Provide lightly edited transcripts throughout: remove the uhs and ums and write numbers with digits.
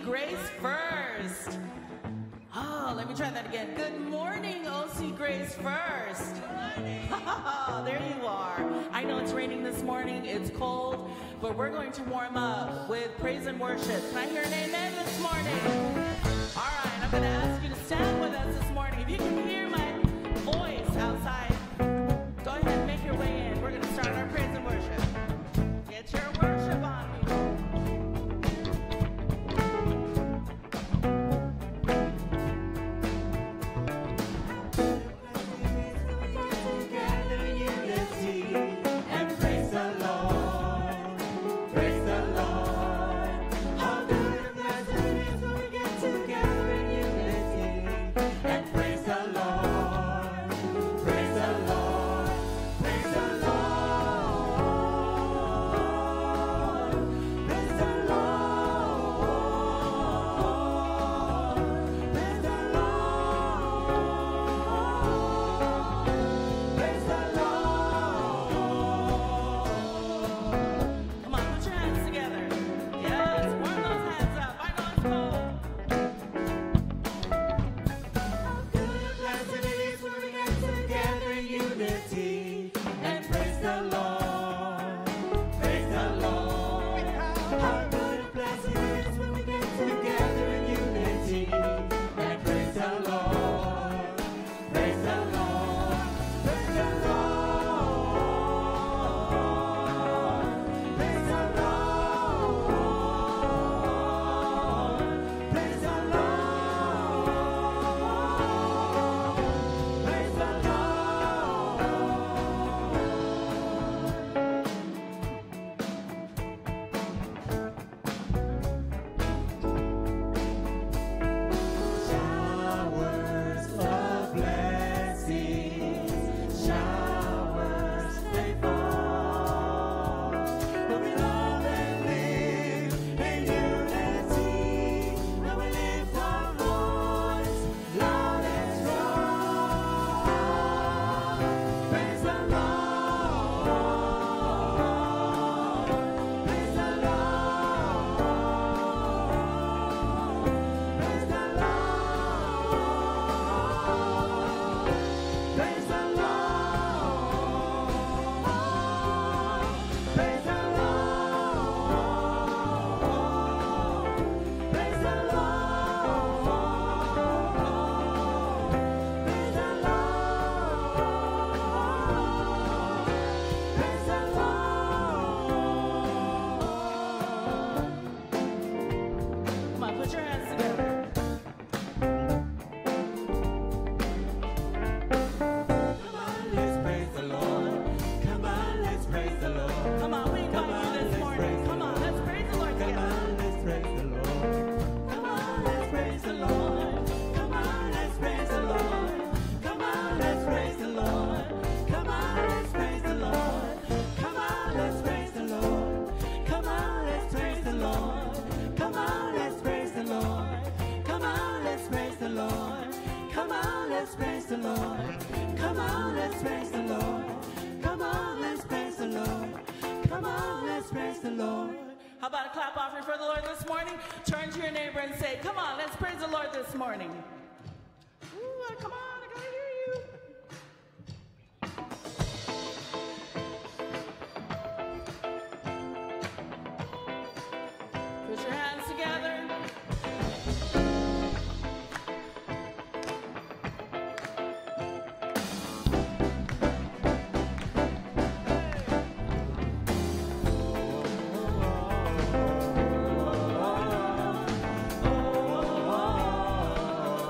Grace First. Oh, let me try that again. Good morning, OC Grace First. Good morning. There you are. I know it's raining this morning. It's cold, but we're going to warm up with praise and worship. Can I hear an amen this morning? All right, I'm going to ask you to stand with us this morning. If you can hear my voice outside, go ahead and make your way in. We're going to start our praise and worship. Get your worship on, people.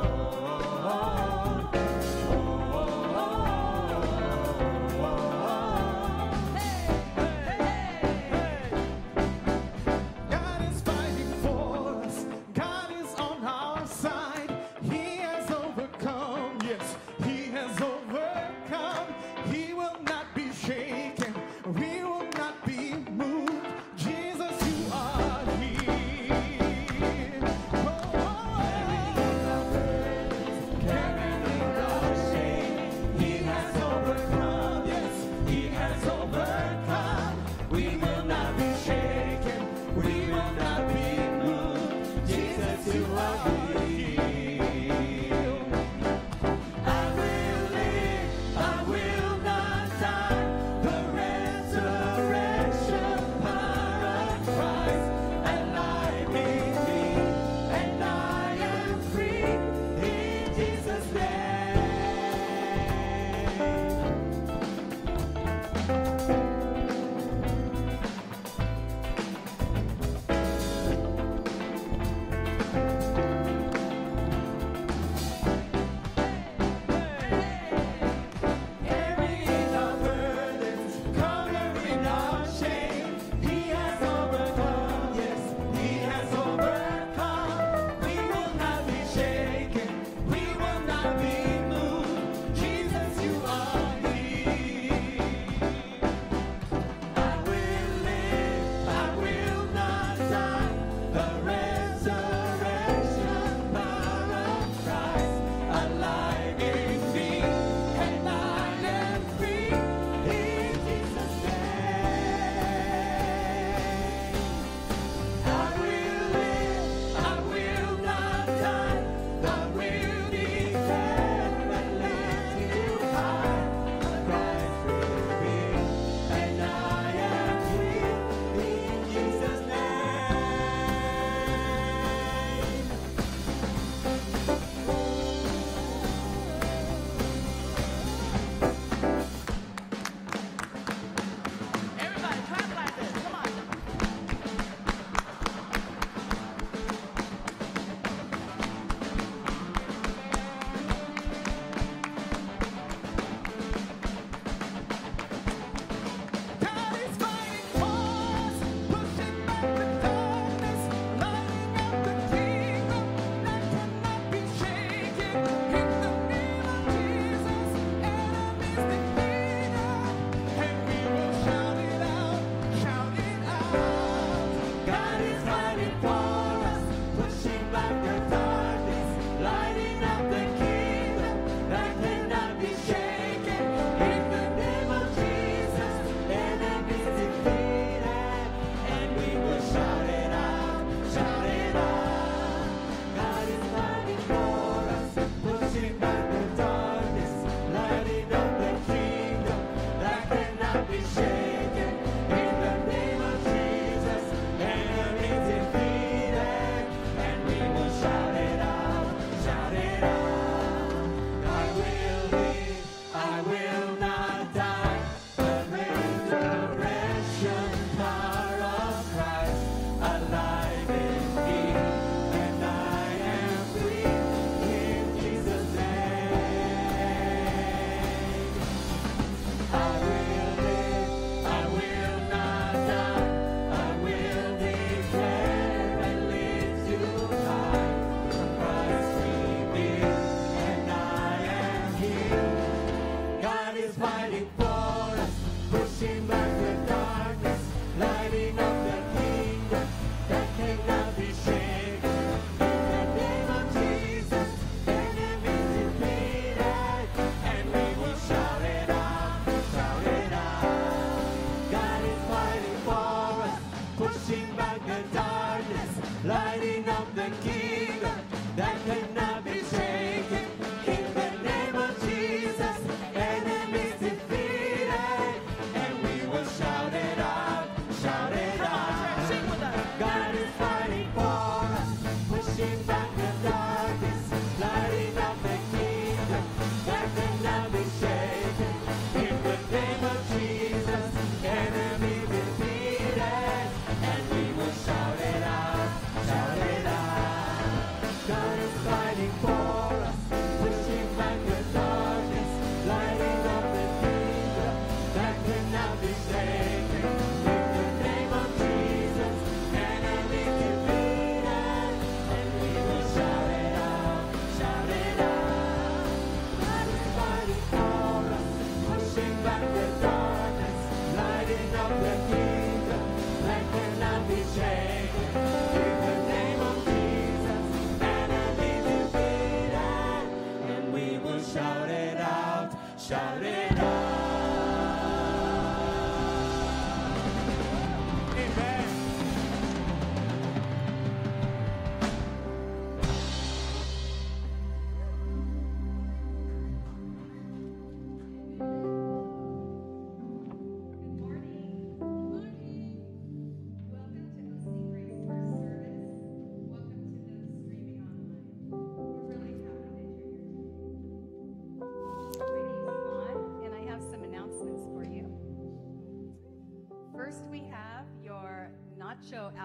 Oh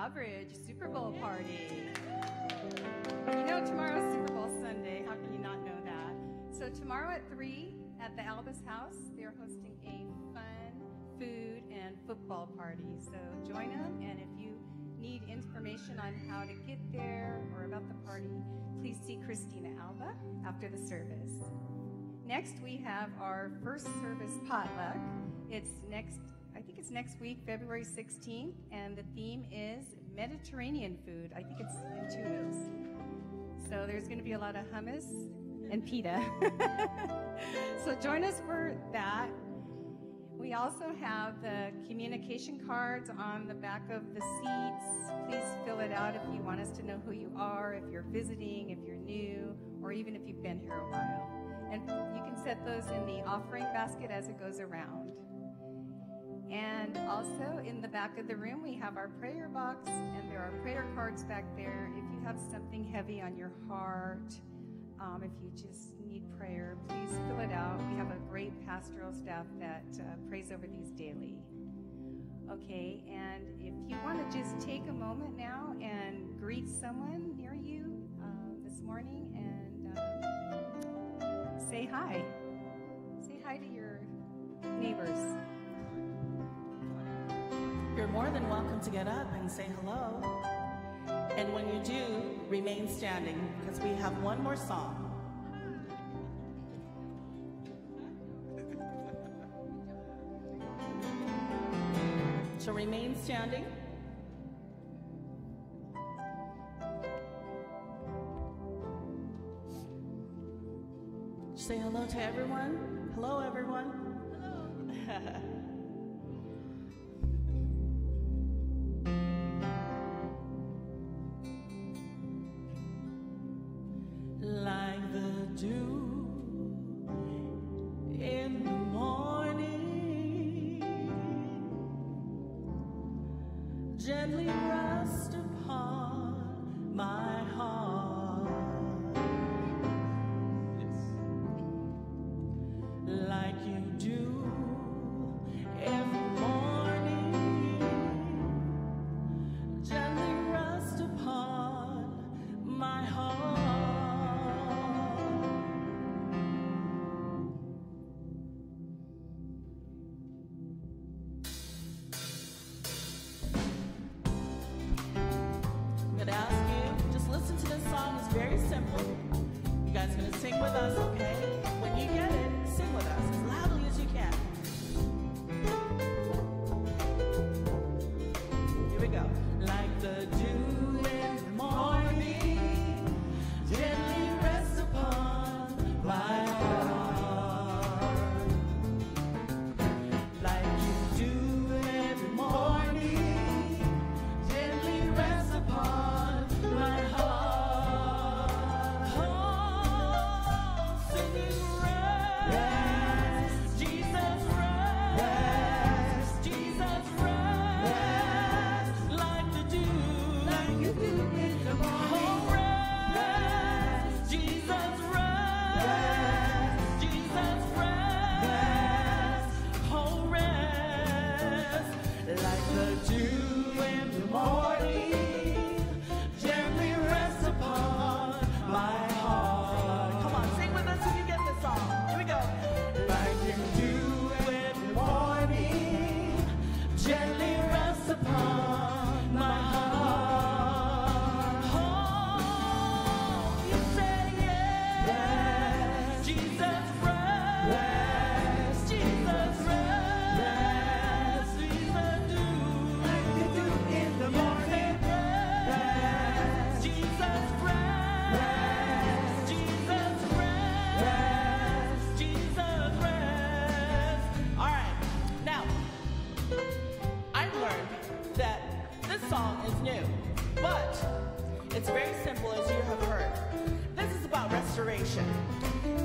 coverage, Super Bowl party. You know tomorrow's Super Bowl Sunday. How can you not know that? So tomorrow at 3 at the Albus House, they're hosting a fun food and football party. So join them, and if you need information on how to get there or about the party, please see Christina Alba after the service. Next, we have our first service potluck. It's next week, February 16th, and the theme is Mediterranean food. I think it's in 2 weeks. So there's going to be a lot of hummus and pita. So join us for that. We also have the communication cards on the back of the seats. Please fill it out if you want us to know who you are, if you're visiting, if you're new, or even if you've been here a while. And you can set those in the offering basket as it goes around. And also in the back of the room, we have our prayer box, and there are prayer cards back there. If you have something heavy on your heart, if you just need prayer, please fill it out. We have a great pastoral staff that prays over these daily. Okay, and if you want to just take a moment now and greet someone near you this morning and say hi. Say hi to your neighbors. You're more than welcome to get up and say hello. And when you do, remain standing, because we have one more song. So remain standing. Say hello to everyone. Hello, everyone. Hello. Like the dew in the morning, gently rest upon my heart. Yes. Like you do every morning, gently rest upon my heart. Very simple. You guys are going to sing with us, okay? When you get it, sing with us as loudly as you can. Here we go. Like the dew in the morning, gently rest upon my heart. Like you do every morning, gently rest upon my heart.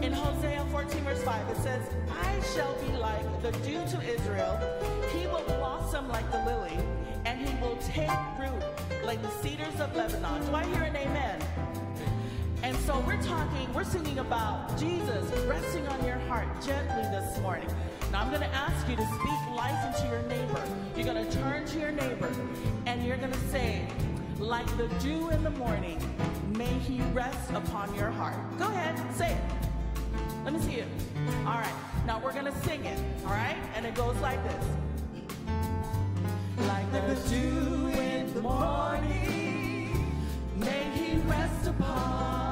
In Hosea 14 verse 5, it says, I shall be like the dew to Israel. He will blossom like the lily, and he will take root like the cedars of Lebanon. Do I hear an amen? And So we're singing about Jesus resting on your heart gently this morning. Now I'm going to ask you to speak life into your neighbor. You're going to turn to your neighbor and you're going to say, like the dew in the morning, may he rest upon your heart. Go ahead, say it. Let me see it. All right, now we're going to sing it, all right? And it goes like this. Like the dew in the morning, may he rest upon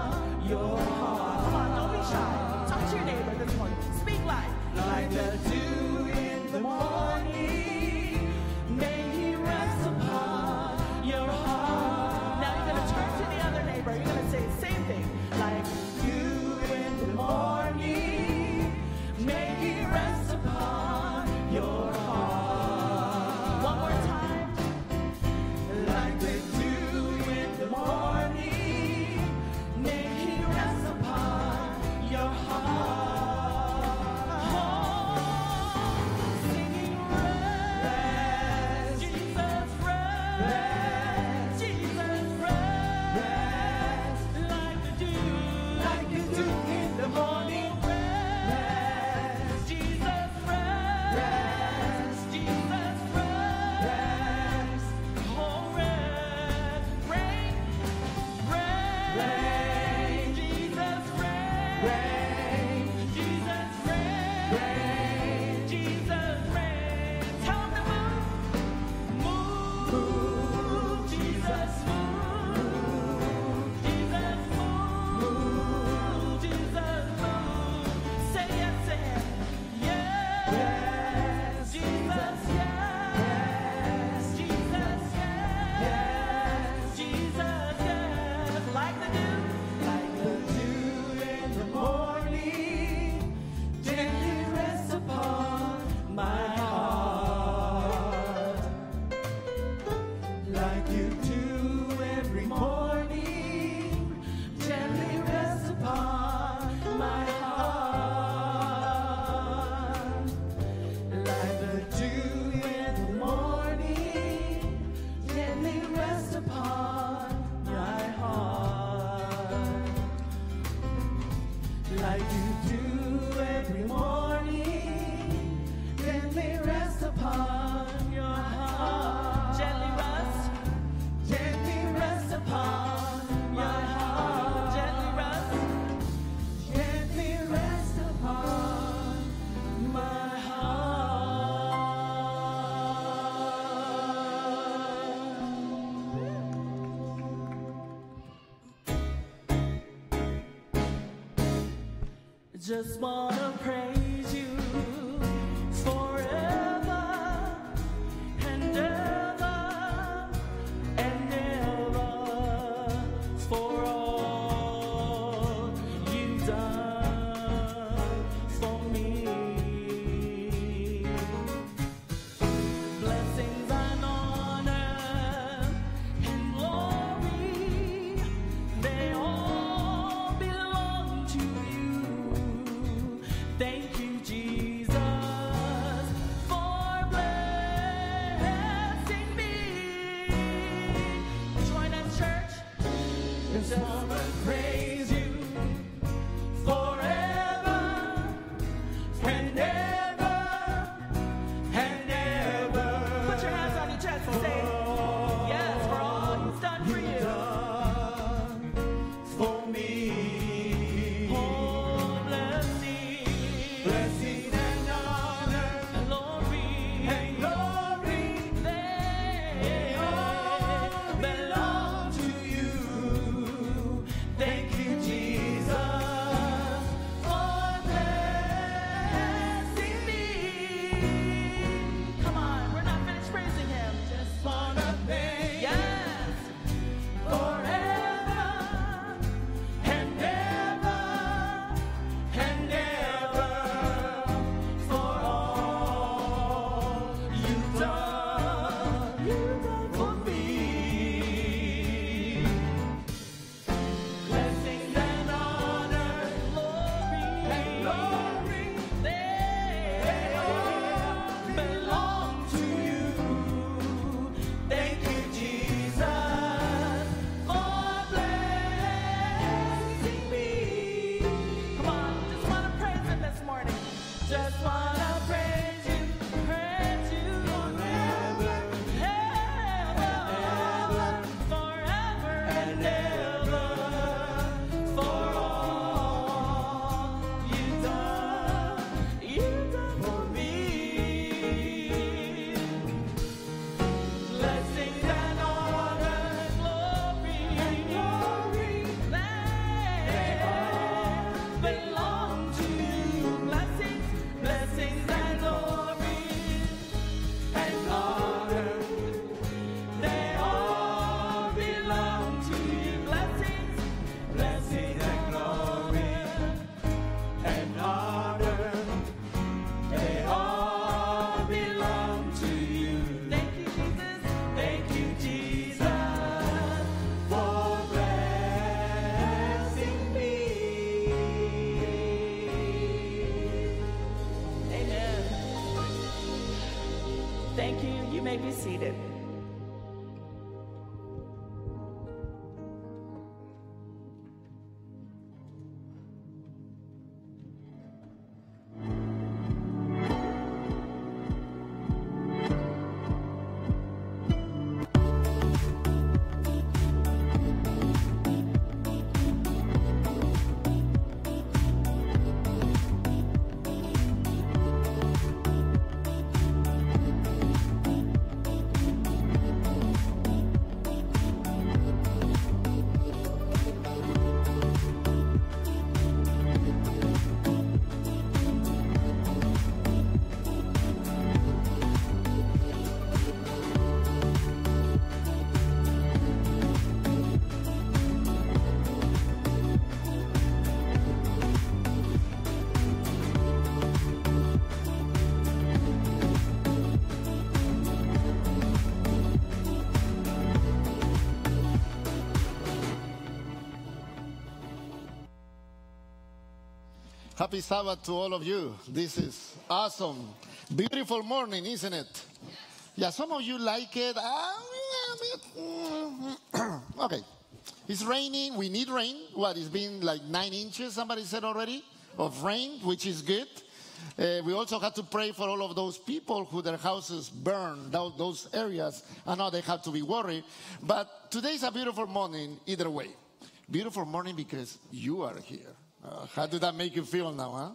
your heart. Come on, don't be shy. Talk to your neighbor this morning. Speak life. Like the dew in the morning, may he rest upon your heart. Now you're going to turn to the other neighbor. You're going to say the same thing. Like dew in the morning, may he rest upon your heart. One more time. Like the dew in the morning, may he rest upon your heart. Just wanna praise you forever and ever and ever for all you've done for me. Blessings and honor and glory, they all belong to you. Thank you. may be seated. Happy Sabbath to all of you. This is awesome. Beautiful morning, isn't it? Yeah, some of you like it. Okay. It's raining. We need rain. What, it's been like 9 inches, somebody said already, of rain, which is good. We also had to pray for all of those people who their houses burned, those areas, and now they have to be worried. But today's a beautiful morning either way. Beautiful morning because you are here. How did that make you feel now, huh?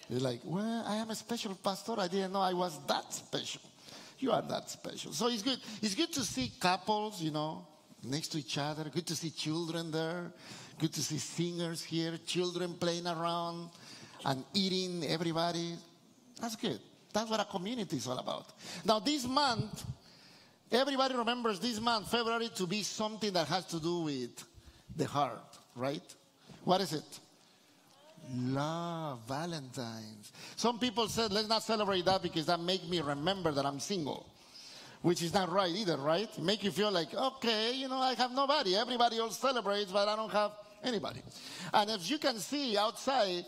You're like, well, I am a special pastor. I didn't know I was that special. You are that special. So it's good. It's good to see couples, you know, next to each other. Good to see children there. Good to see singers here. Children playing around and eating everybody. That's good. That's what a community is all about. Now, this month, everybody remembers this month, February, to be something that has to do with the heart, right? What is it? Love, Valentine's. Some people said, let's not celebrate that because that makes me remember that I'm single. Which is not right either, right? Make you feel like, okay, you know, I have nobody. Everybody else celebrates, but I don't have anybody. And as you can see outside,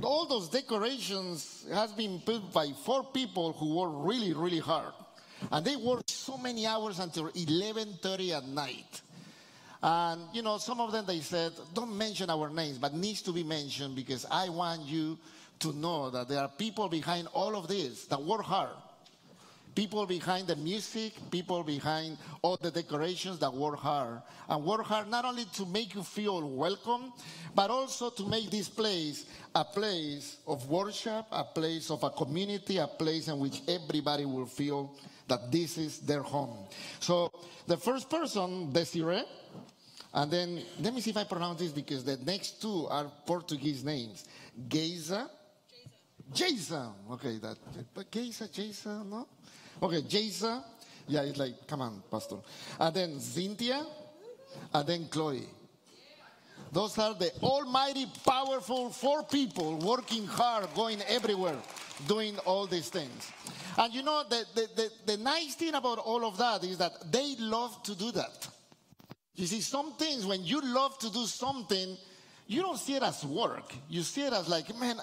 all those decorations has been put by 4 people who work really, really hard. And they work so many hours until 11:30 at night. And, you know, some of them, they said, don't mention our names, but needs to be mentioned because I want you to know that there are people behind all of this that work hard. People behind the music, people behind all the decorations that work hard. And work hard not only to make you feel welcome, but also to make this place a place of worship, a place of a community, a place in which everybody will feel that this is their home. So the first person, Desiree, and then let me see if I pronounce this because the next 2 are Portuguese names. Geisa. Jason. Okay, that. But Geisa, Jason, no? Okay, Jason. Yeah, it's like, come on, Pastor. And then Cynthia. And then Chloe. Those are the almighty, powerful 4 people working hard, going everywhere, doing all these things. And you know, the nice thing about all of that is that they love to do that. You see, some things, when you love to do something, you don't see it as work. You see it as like, man,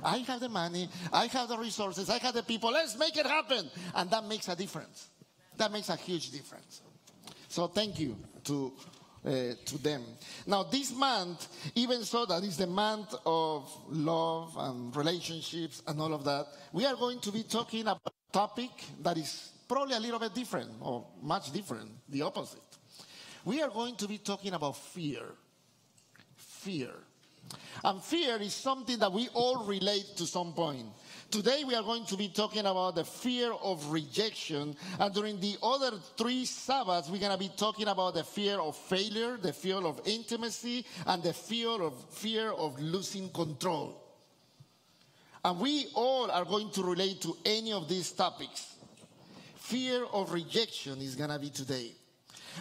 I have the money, I have the resources, I have the people, let's make it happen. And that makes a difference. That makes a huge difference. So thank you to them. Now, this month, even so that is the month of love and relationships and all of that, we are going to be talking about a topic that is probably a little bit different or much different, the opposite. We are going to be talking about fear. Fear. And fear is something that we all relate to some point. Today we are going to be talking about the fear of rejection. And during the other 3 Sabbaths, we're going to be talking about the fear of failure, the fear of intimacy, and the fear of losing control. And we all are going to relate to any of these topics. Fear of rejection is going to be today.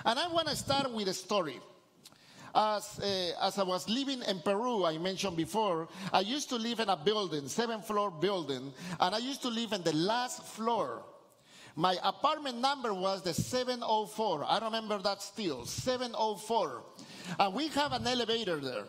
And I want to start with a story. As I was living in Peru, I mentioned before, I used to live in a building, 7-floor building, and I used to live in the last floor. My apartment number was the 704. I remember that still, 704. And we have an elevator there.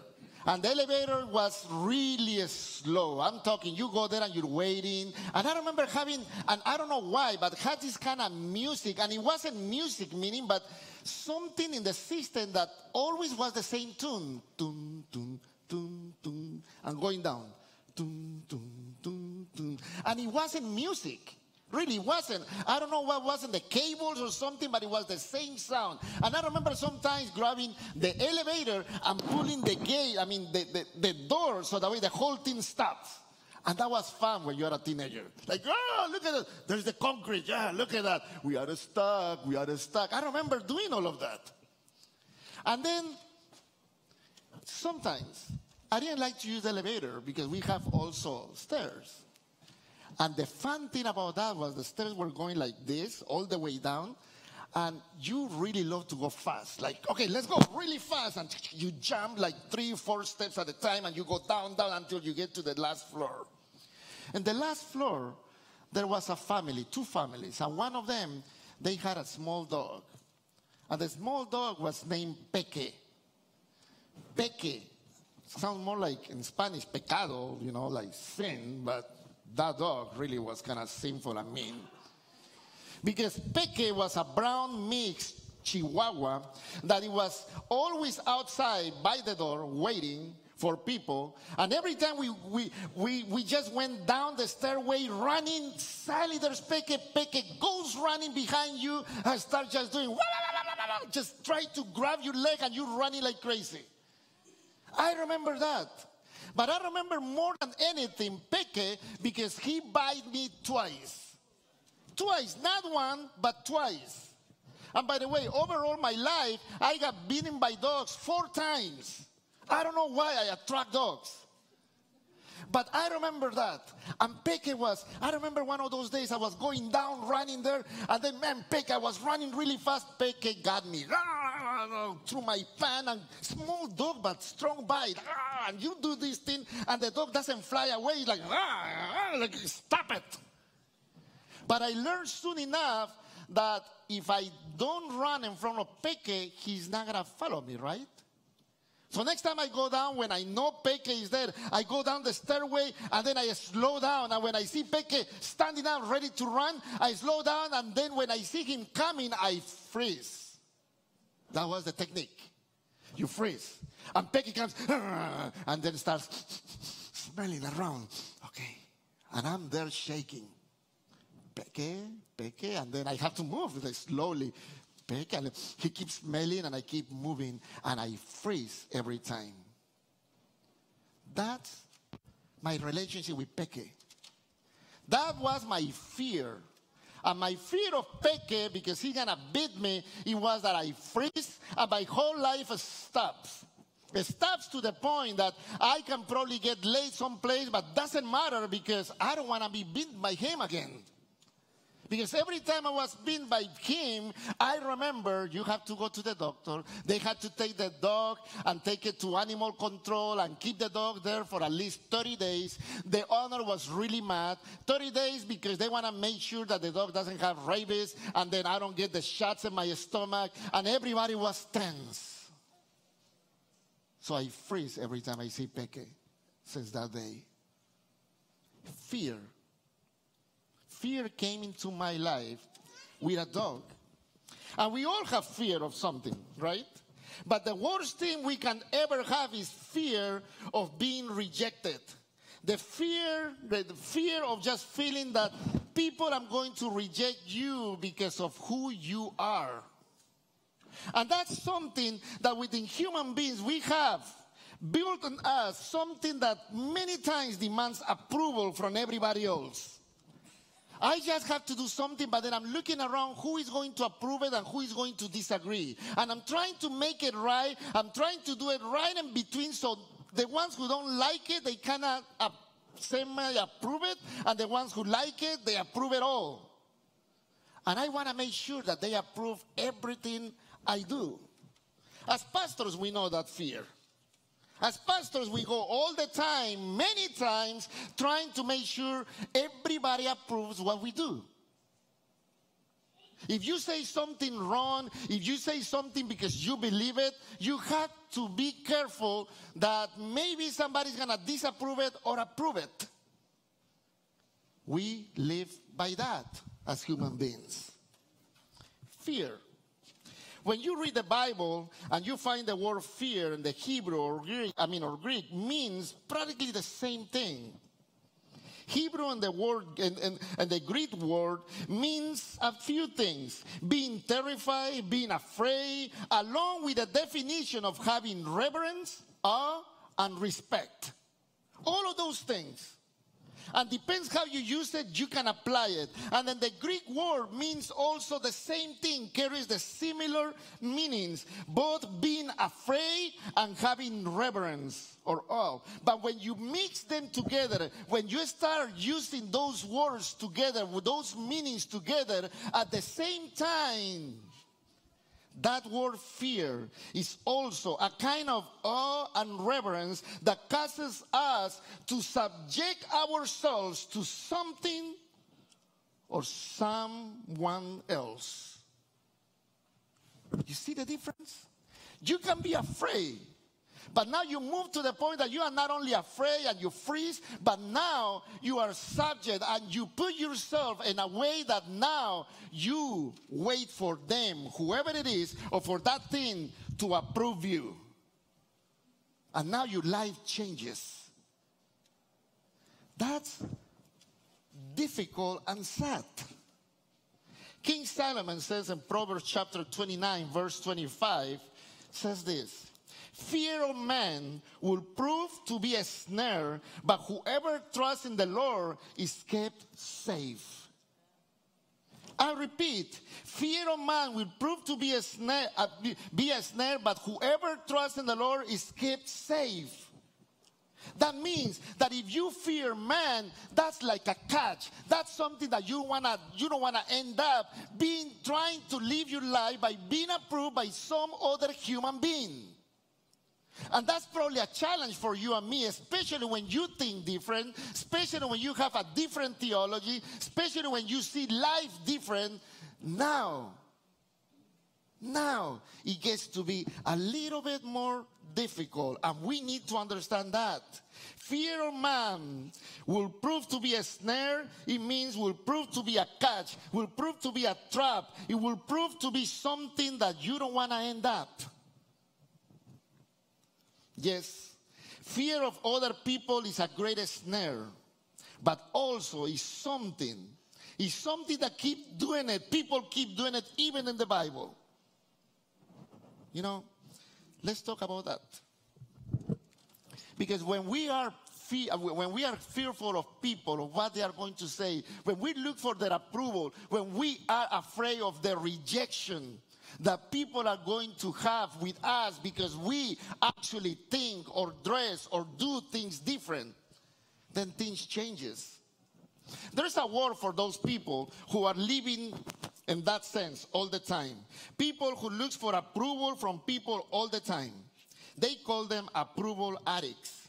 And the elevator was really slow. I'm talking, you go there and you're waiting. And I remember having, and I don't know why, but had this kind of music. And it wasn't music meaning, but something in the system that always was the same tune. Tun, tun, tun, tun, and going down. Tun, tun, tun, tun. And it wasn't music. Really wasn't. I don't know what wasn't the cables or something, but it was the same sound. And I remember sometimes grabbing the elevator and pulling the gate, the door, so that way the whole thing stops. And that was fun when you're a teenager. Like, oh, look at it. There's the concrete. Yeah, look at that. We are stuck. We are stuck. I remember doing all of that. And then sometimes I didn't like to use the elevator because we have also stairs. And the fun thing about that was the stairs were going like this all the way down. And you really love to go fast. Like, okay, let's go really fast. And you jump like 3 or 4 steps at a time. And you go down, down until you get to the last floor. And the last floor, there was a family, 2 families. And one of them, they had a small dog. And the small dog was named Peque. Peque. Sounds more like in Spanish, pecado, like sin. But that dog really was kind of sinful and mean. Because Peque was a brown mixed Chihuahua that it was always outside by the door waiting for people. And every time we just went down the stairway running, suddenly there's Peque. Peque goes running behind you and starts just doing, just try to grab your leg and you're running like crazy. I remember that. But I remember more than anything Peque because he bit me twice. Twice, not one, but twice. And by the way, overall my life, I got beaten by dogs 4 times. I don't know why I attract dogs. But I remember that. And Peque I remember one of those days I was going down, running there, and then, man, Peque, I was running really fast. Peque got me through my fan, and small dog, but strong bite. And you do this thing, and the dog doesn't fly away. Like stop it. But I learned soon enough that if I don't run in front of Peque, he's not going to follow me, right? So next time I go down, when I know Peque is there, I go down the stairway and then I slow down. And when I see Peque standing up ready to run, I slow down. And then when I see him coming, I freeze. That was the technique. You freeze. And Peque comes and then starts smelling around. Okay. And I'm there shaking. Peque, and then I have to move like slowly. Peque, and he keeps smelling and I keep moving and I freeze every time. That's my relationship with Peque. That was my fear. And my fear of Peque, because he's gonna beat me, it was that I freeze and my whole life stops. It stops to the point that I can probably get late someplace, but doesn't matter because I don't want to be beaten by him again. Because every time I was bitten by him, I remember you have to go to the doctor. They had to take the dog and take it to animal control and keep the dog there for at least 30 days. The owner was really mad. 30 days because they want to make sure that the dog doesn't have rabies and then I don't get the shots in my stomach. And everybody was tense. So I freeze every time I see Peque since that day. Fear. Fear came into my life with a dog. And we all have fear of something, right? But the worst thing we can ever have is fear of being rejected. The fear of just feeling that people are going to reject you because of who you are. And that's something that within human beings we have built in us, something that many times demands approval from everybody else. I just have to do something, but then I'm looking around who is going to approve it and who is going to disagree. And I'm trying to make it right. I'm trying to do it right in between, so the ones who don't like it, they cannot semi-approve it, and the ones who like it, they approve it all. And I want to make sure that they approve everything I do. As pastors, we know that fear. As pastors, we go all the time, many times, trying to make sure everybody approves what we do. If you say something wrong, if you say something because you believe it, you have to be careful that maybe somebody's going to disapprove it or approve it. We live by that as human beings. Fear. When you read the Bible and you find the word fear in the Hebrew or Greek means practically the same thing. Hebrew and the word and the Greek word means a few things. Being terrified, being afraid, along with the definition of having reverence, awe, and respect. All of those things. And depends how you use it, you can apply it. And then the Greek word means also the same thing, carries the similar meanings, both being afraid and having reverence or awe. But when you mix them together, when you start using those words together, with those meanings together, at the same time, that word fear is also a kind of awe and reverence that causes us to subject ourselves to something or someone else. You see the difference? You can be afraid, but now you move to the point that you are not only afraid and you freeze, but now you are subject and you put yourself in a way that now you wait for them, whoever it is, or for that thing to approve you. And now your life changes. That's difficult and sad. King Solomon says in Proverbs chapter 29, verse 25, says this: fear of man will prove to be a snare, but whoever trusts in the Lord is kept safe. I repeat, fear of man will prove to be a snare, but whoever trusts in the Lord is kept safe. That means that if you fear man, that's like a catch. That's something that you don't wanna end up trying to live your life by being approved by some other human being. And that's probably a challenge for you and me, especially when you think different, especially when you have a different theology, especially when you see life different. Now it gets to be a little bit more difficult, and we need to understand that. Fear of man will prove to be a snare. It means will prove to be a catch, will prove to be a trap. It will prove to be something that you don't want to end up. Yes, fear of other people is a great snare, but also is something that keep doing it. People keep doing it even in the Bible. You know, let's talk about that. Because when we are fearful of people, of what they are going to say, when we look for their approval, when we are afraid of their rejection that people are going to have with us because we actually think or dress or do things different, then things changes. There's a word for those people who are living in that sense all the time. People who look for approval from people all the time. They call them approval addicts.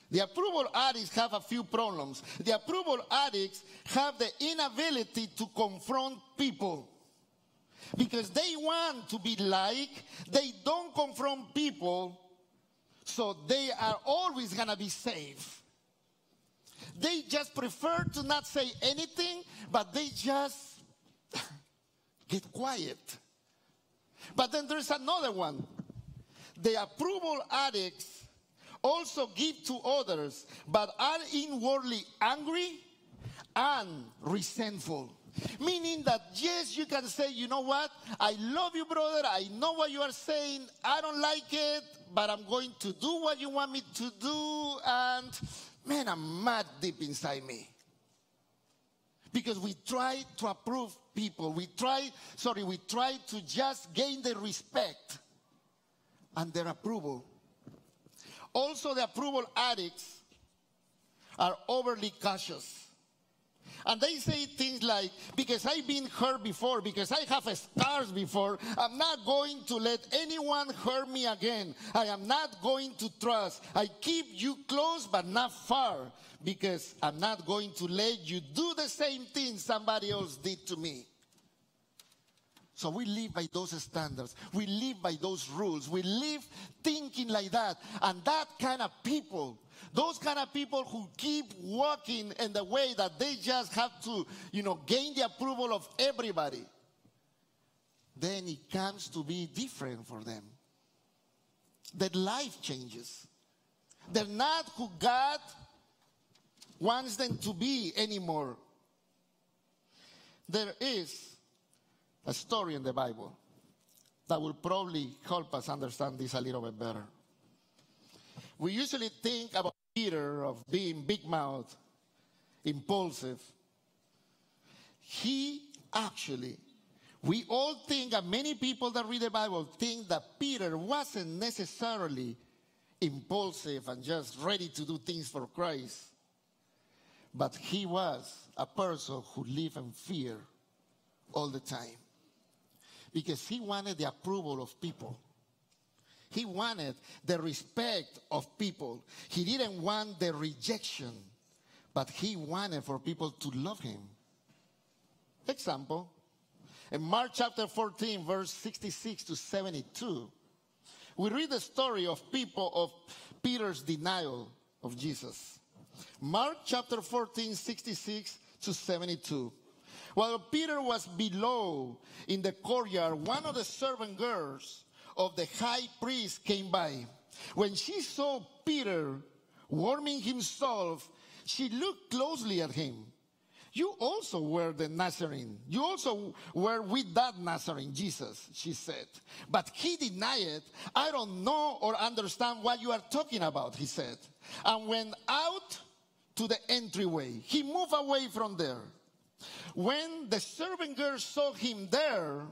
The approval addicts have a few problems. The approval addicts have the inability to confront people. Because they want to be liked, they don't confront people, so they are always going to be safe. They just prefer to not say anything, but they just get quiet. But then there's another one. The approval addicts also give to others, but are inwardly angry and resentful. Meaning that, yes, you can say, you know what? I love you, brother. I know what you are saying. I don't like it, but I'm going to do what you want me to do. And, man, I'm mad deep inside me. Because we try to approve people. We try to just gain their respect and their approval. Also, the approval addicts are overly cautious. And they say things like, because I've been hurt before, because I have scars before, I'm not going to let anyone hurt me again. I am not going to trust. I keep you close but not far, because I'm not going to let you do the same thing somebody else did to me. So we live by those standards. We live by those rules. We live thinking like that. And that kind of people, those kind of people who keep walking in the way that they just have to, gain the approval of everybody, then it comes to be different for them. Their life changes. They're not who God wants them to be anymore. There is a story in the Bible that will probably help us understand this a little bit better. We usually think about Peter of being big-mouthed, impulsive. We all think, and many people that read the Bible think that Peter wasn't necessarily impulsive and just ready to do things for Christ. But he was a person who lived in fear all the time. Because he wanted the approval of people. He wanted the respect of people. He didn't want the rejection, but he wanted for people to love him. Example, in Mark chapter 14, verse 66 to 72, we read the story of Peter's denial of Jesus. Mark chapter 14, 66 to 72. While Peter was below in the courtyard, one of the servant girls of the high priest came by. When she saw Peter warming himself, she looked closely at him. You also were the Nazarene. You also were with that Nazarene, Jesus, she said. But he denied. I don't know or understand what you are talking about, he said. And went out to the entryway. He moved away from there. When the servant girl saw him there,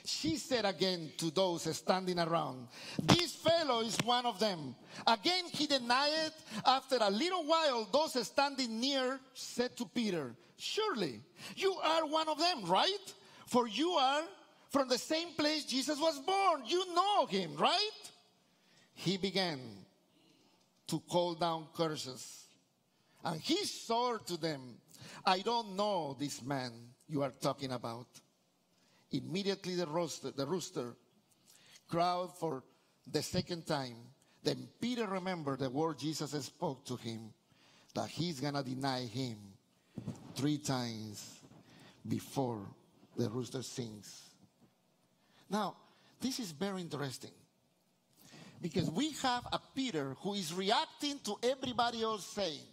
she said again to those standing around, this fellow is one of them. Again he denied. After a little while, those standing near said to Peter, surely you are one of them, right? For you are from the same place Jesus was born. You know him, right? He began to call down curses. And he swore to them, I don't know this man you are talking about. Immediately the rooster crowed for the second time. Then Peter remembered the word Jesus spoke to him, that he's going to deny him 3 times before the rooster sings. Now, this is very interesting, because we have a Peter who is reacting to everybody else saying.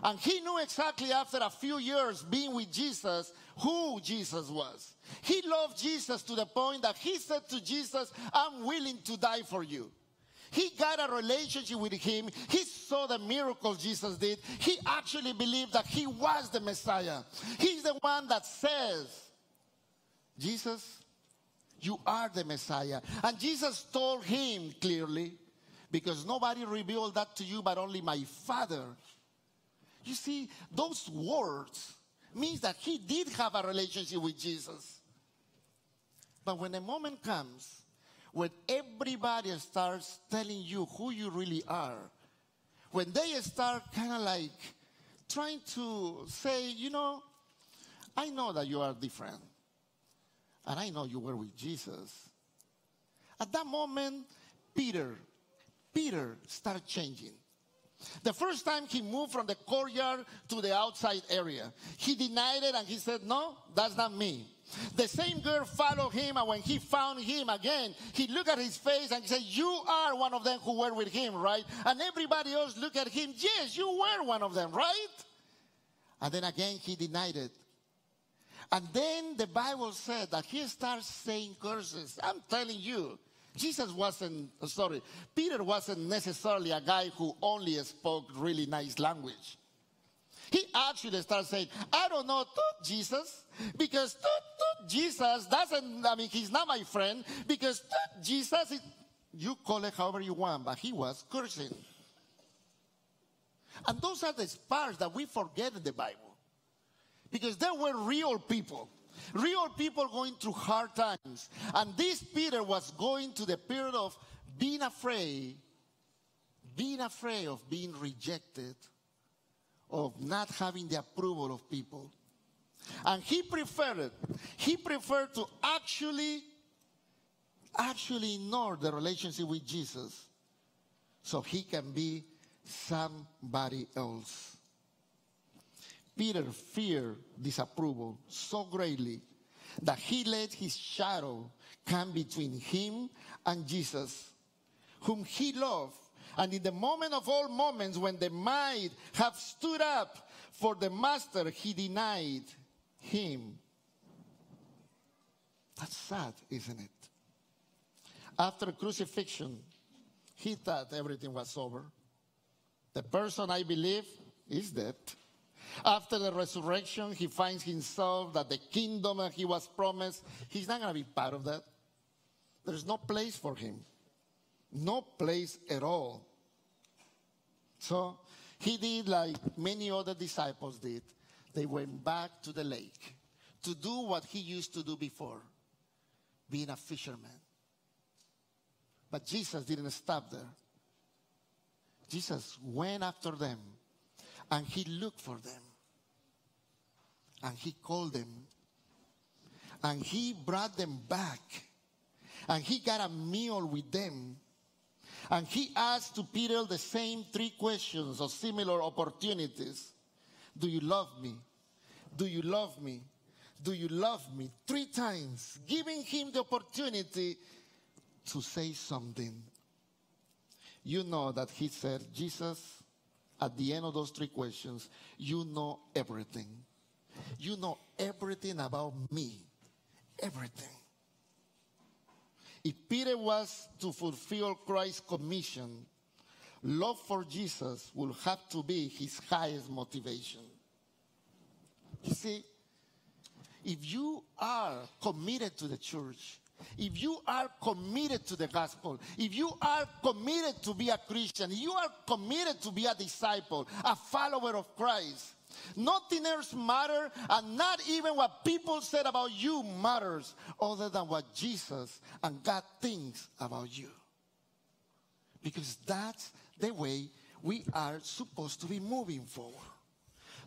And he knew exactly after a few years being with Jesus who Jesus was. He loved Jesus to the point that he said to Jesus, I'm willing to die for you. He got a relationship with him. He saw the miracles Jesus did. He actually believed that he was the Messiah. He's the one that says, Jesus, you are the Messiah. And Jesus told him clearly, because nobody revealed that to you but only my Father. You see, those words means that he did have a relationship with Jesus. But when a moment comes when everybody starts telling you who you really are, when they start kind of like trying to say, I know that you are different. And I know you were with Jesus. At that moment, Peter started changing. The first time he moved from the courtyard to the outside area, he denied it and he said, no, that's not me. The same girl followed him, and when he found him again, he looked at his face and he said, you are one of them who were with him, right? And everybody else looked at him, yes, you were one of them, right? And then again he denied it. And then the Bible said that he starts saying curses. I'm telling you, Peter wasn't necessarily a guy who only spoke really nice language. He actually started saying, I don't know Jesus, because Jesus he's not my friend, because Jesus, you call it however you want, but he was cursing. And those are the parts that we forget in the Bible. Because there were real people going through hard times. And this Peter was going to the period of being afraid of being rejected, of not having the approval of people. And he preferred to actually ignore the relationship with Jesus so he can be somebody else. Peter feared disapproval so greatly that he let his shadow come between him and Jesus, whom he loved. And in the moment of all moments, when they might have stood up for the master, he denied him. That's sad, isn't it? After crucifixion, he thought everything was over. The person I believe is dead. After the resurrection, he finds himself that the kingdom that he was promised, he's not going to be part of that. There's no place for him. No place at all. So he did like many other disciples did. They went back to the lake to do what he used to do before, being a fisherman. But Jesus didn't stop there. Jesus went after them, and he looked for them. And he called them. And he brought them back. And he got a meal with them. And he asked to Peter the same 3 questions or similar opportunities. Do you love me? Do you love me? Do you love me? 3 times, giving him the opportunity to say something. You know that he said, Jesus, at the end of those 3 questions, you know everything. You know everything about me. Everything. If Peter was to fulfill Christ's commission, love for Jesus will have to be his highest motivation. You see, if you are committed to the church, if you are committed to the gospel, if you are committed to be a Christian, if you are committed to be a disciple, a follower of Christ, nothing else matters, and not even what people said about you matters, other than what Jesus and God thinks about you. Because that's the way we are supposed to be moving forward.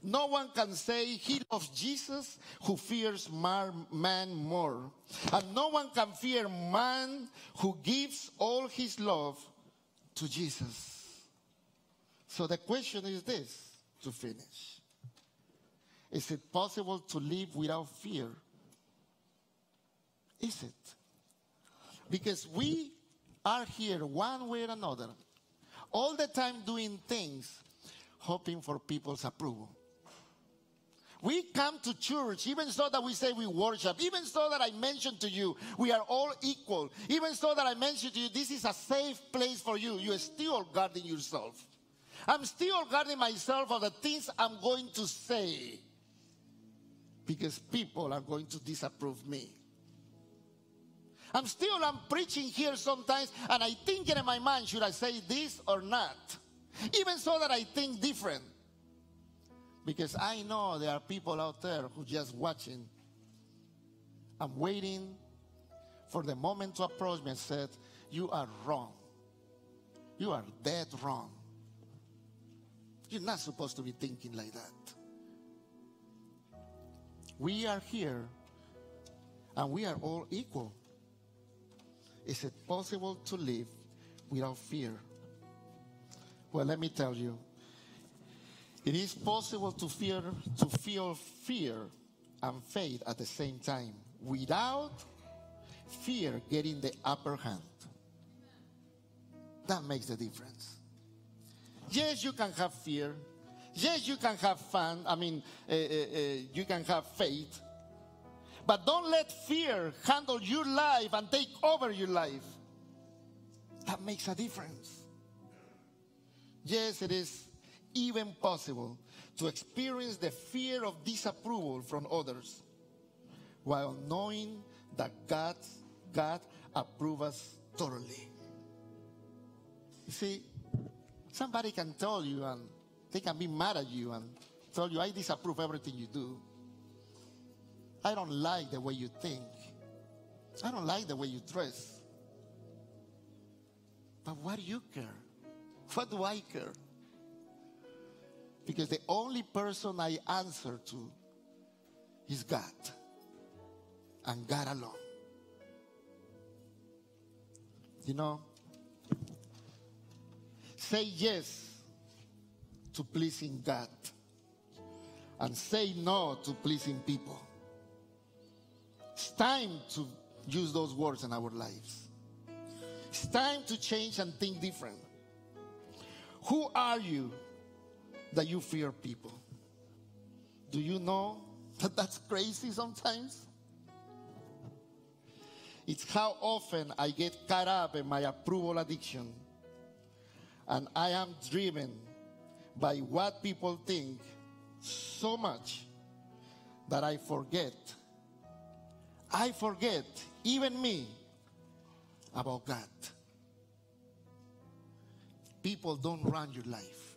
No one can say he loves Jesus who fears man more. And no one can fear man who gives all his love to Jesus. So the question is this, to finish. Is it possible to live without fear? Is it? Because we are here one way or another, all the time doing things, hoping for people's approval. We come to church, even so that we say we worship, even so that I mentioned to you, we are all equal, even so that I mentioned to you, this is a safe place for you. You're still guarding yourself. I'm still guarding myself of the things I'm going to say, because people are going to disapprove me. I'm preaching here sometimes, and I think in my mind, should I say this or not? Even so that I think different. Because I know there are people out there who just watching. I'm waiting for the moment to approach me and said, you are wrong. You are dead wrong. You're not supposed to be thinking like that. We are here, and we are all equal. Is it possible to live without fear? Well, let me tell you. It is possible to feel fear and faith at the same time without fear getting the upper hand. That makes the difference. Yes, you can have fear. Yes, you can have fun. You can have faith. But don't let fear handle your life and take over your life. That makes a difference. Yes, it is even possible to experience the fear of disapproval from others while knowing that God approves us totally. You see, somebody can tell you, and they can be mad at you and tell you, I disapprove everything you do. I don't like the way you think. I don't like the way you dress. But why do you care? What do I care? Because the only person I answer to is God. And God alone. You know, say yes to pleasing God. And say no to pleasing people. It's time to use those words in our lives. It's time to change and think different. Who are you that you fear people? Do you know that that's crazy sometimes? It's how often I get caught up in my approval addiction. And I am driven by what people think so much that I forget, even me, about God. People don't run your life.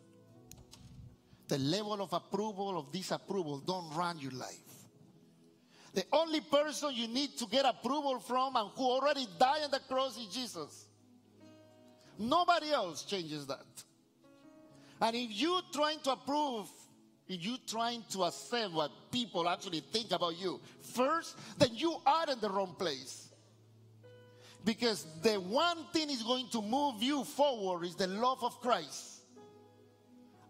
The level of approval, of disapproval, don't run your life. The only person you need to get approval from and who already died on the cross is Jesus. Nobody else changes that. And if you're trying to approve, if you're trying to accept what people actually think about you first, then you are in the wrong place. Because the one thing is going to move you forward is the love of Christ.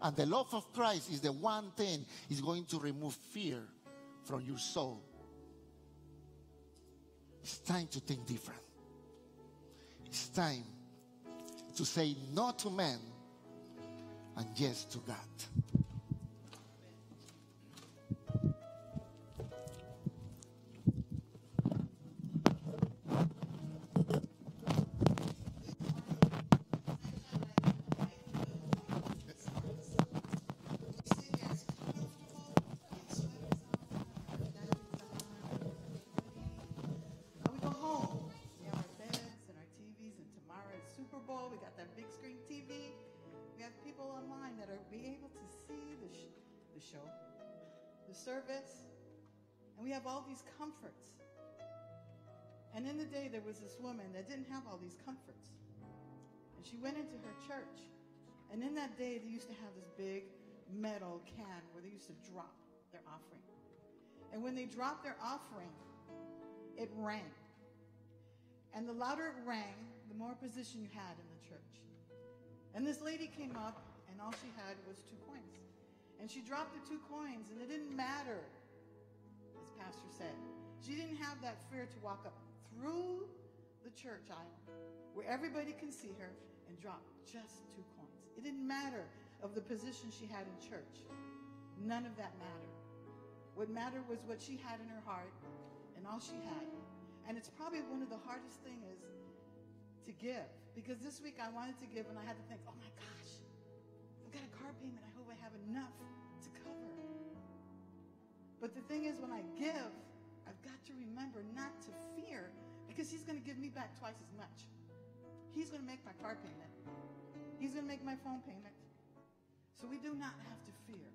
And the love of Christ is the one thing is going to remove fear from your soul. It's time to think different. It's time to say no to men and yes to God. Service, and we have all these comforts. And in the day, there was this woman that didn't have all these comforts. And she went into her church. And in that day, they used to have this big metal can where they used to drop their offering. And when they dropped their offering, it rang. And the louder it rang, the more position you had in the church. And this lady came up, and all she had was 2 coins. And she dropped the 2 coins, and it didn't matter, as Pastor said. She didn't have that fear to walk up through the church aisle, where everybody can see her, and drop just 2 coins. It didn't matter of the position she had in church. None of that mattered. What mattered was what she had in her heart, and all she had. And it's probably one of the hardest things to give, because this week I wanted to give, and I had to think, oh my gosh, I've got a car payment. I hope I have enough to cover. But the thing is, when I give, I've got to remember not to fear, because he's going to give me back twice as much. He's going to make my car payment. He's going to make my phone payment. So we do not have to fear.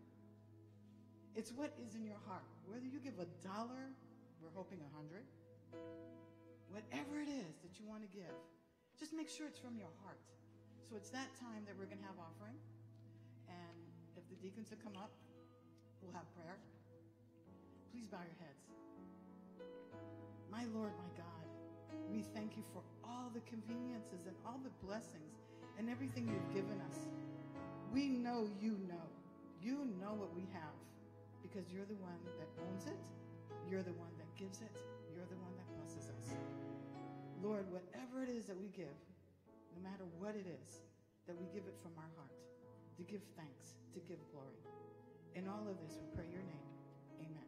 It's what is in your heart. Whether you give $1, we're hoping 100. Whatever it is that you want to give, just make sure it's from your heart. So it's that time that we're going to have offering. And if the deacons will come up, we'll have prayer. Please bow your heads. My Lord, my God, we thank you for all the conveniences and all the blessings and everything you've given us. We know you know. You know what we have, because you're the one that owns it. You're the one that gives it. You're the one that blesses us. Lord, whatever it is that we give, no matter what it is, that we give it from our heart, to give thanks, to give glory. In all of this, we pray your name. Amen.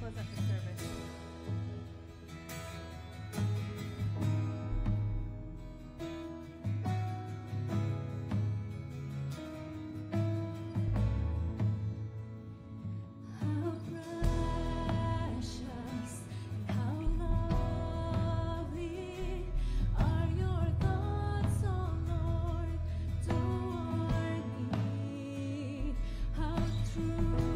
close up the service. Truly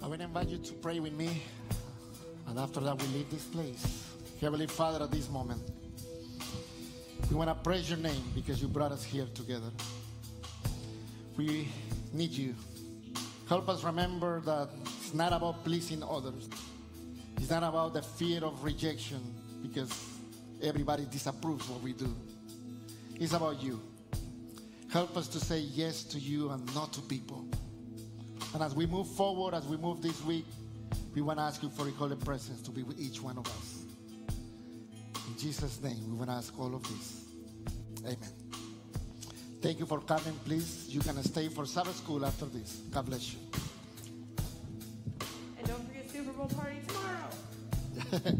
I want to invite you to pray with me. And after that, we leave this place. Heavenly Father, at this moment, we want to praise your name because you brought us here together. We need you. Help us remember that it's not about pleasing others. It's not about the fear of rejection because everybody disapproves what we do. It's about you. Help us to say yes to you and not to people. And as we move forward, as we move this week, we want to ask you for your holy presence to be with each one of us. In Jesus' name, we want to ask all of this. Amen. Thank you for coming. Please, you can stay for Sabbath school after this. God bless you. And don't forget Super Bowl party tomorrow.